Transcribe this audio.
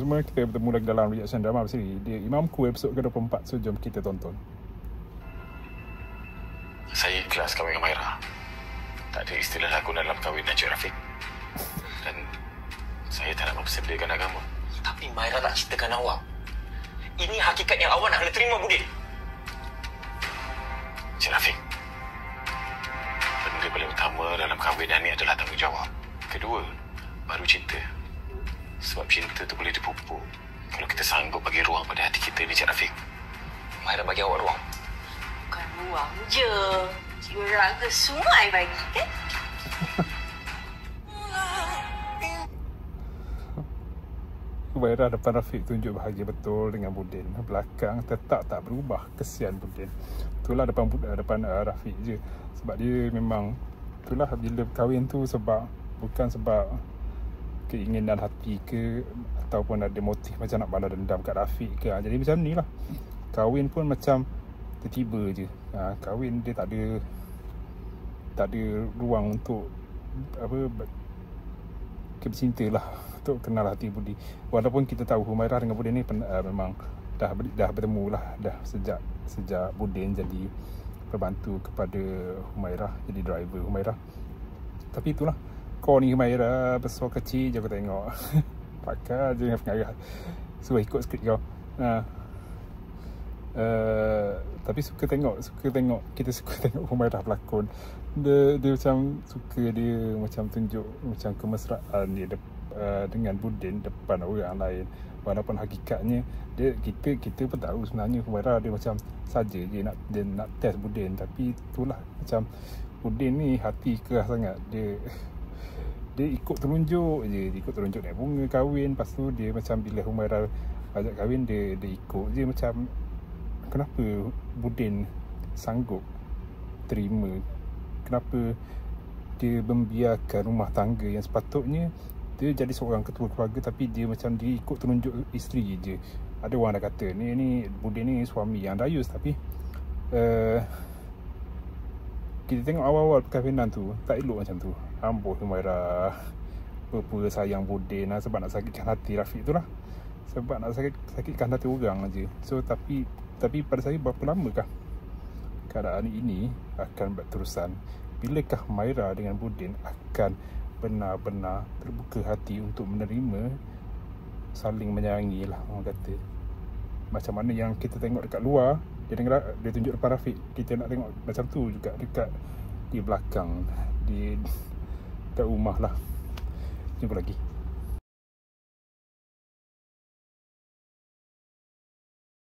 Semua kita bertemu lagi dalam reaction drama bersiri. Dia Imamku episod ke-24. So jom kita tonton. Saya ikhlas kahwin dengan Maira. Tak ada istilah lagu dalam kahwin Encik Rafiq. Dan saya tak nak mempersebedakan agama. Tapi Maira tak ceritakan awak. Ini hakikat yang awak nak kena terima, Budin. Encik Rafiq, benda paling utama dalam kahwinan ni adalah tanggungjawab. Kedua, baru cinta. Sebab cinta tu boleh dipupuk kalau kita sanggup bagi ruang pada hati kita ni, Encik Rafiq. Maira bagi awak ruang. Bukan ruang je. Jiwa raga semua I bagi, kan? Maira depan Rafiq tunjuk bahagia betul dengan Budin. Belakang tetap tak berubah. Kesian Budin. Itulah depan Rafiq je. Sebab dia memang, itulah bila kahwin tu bukan sebab keinginan hati ke ataupun ada motif macam nak balas dendam kat Rafiq ke. Jadi macam ni lah. Kahwin pun macam tiba-tiba je. Kahwin dia tak ada ruang untuk bercinta lah, untuk kenal hati Budi. Walaupun kita tahu Humairah dengan Budin ni memang dah bertemu lah dah sejak Budin jadi pembantu kepada Humairah, jadi driver Humairah. Tapi itulah, kau ni Humairah besar kecil je aku tengok. Pakar je dengan pengarah. Suruh ikut skrip kau. Tapi kita suka tengok Humairah berlakon. Dia macam suka dia macam tunjuk macam kemesraan dia dengan Budin depan orang lain. Walaupun hakikatnya kita pun tahu sebenarnya Humairah dia macam saja dia nak test Budin. Tapi itulah, macam Budin ni hati keras sangat. Dia ikut terunjuk je. Dia ikut terunjuk naik bunga kahwin. Lepas tu dia macam bila Humairah ajak kahwin, dia ikut je. Macam kenapa Budin sanggup terima? Kenapa dia membiarkan rumah tangga yang sepatutnya dia jadi seorang ketua keluarga, tapi dia macam dia ikut terunjuk isteri je. Ada orang dah kata ni Budin ni suami yang dayus. Tapi kita tengok awal-awal perkahwinan tu tak elok macam tu. Amboi Humairah pura-pura sayang Budin sebab nak sakitkan hati Rafiq tu lah. Sebab nak sakitkan hati orang je. So tapi pada saya, berapa lamakah keadaan ini akan berterusan? Bilakah Maira dengan Budin akan benar-benar terbuka hati untuk menerima, saling menyayangi lah orang kata. Macam mana yang kita tengok dekat luar, dia tunjuk depan Rafiq. Kita nak tengok macam tu juga dekat di belakang, di rumah lah. Jumpa lagi.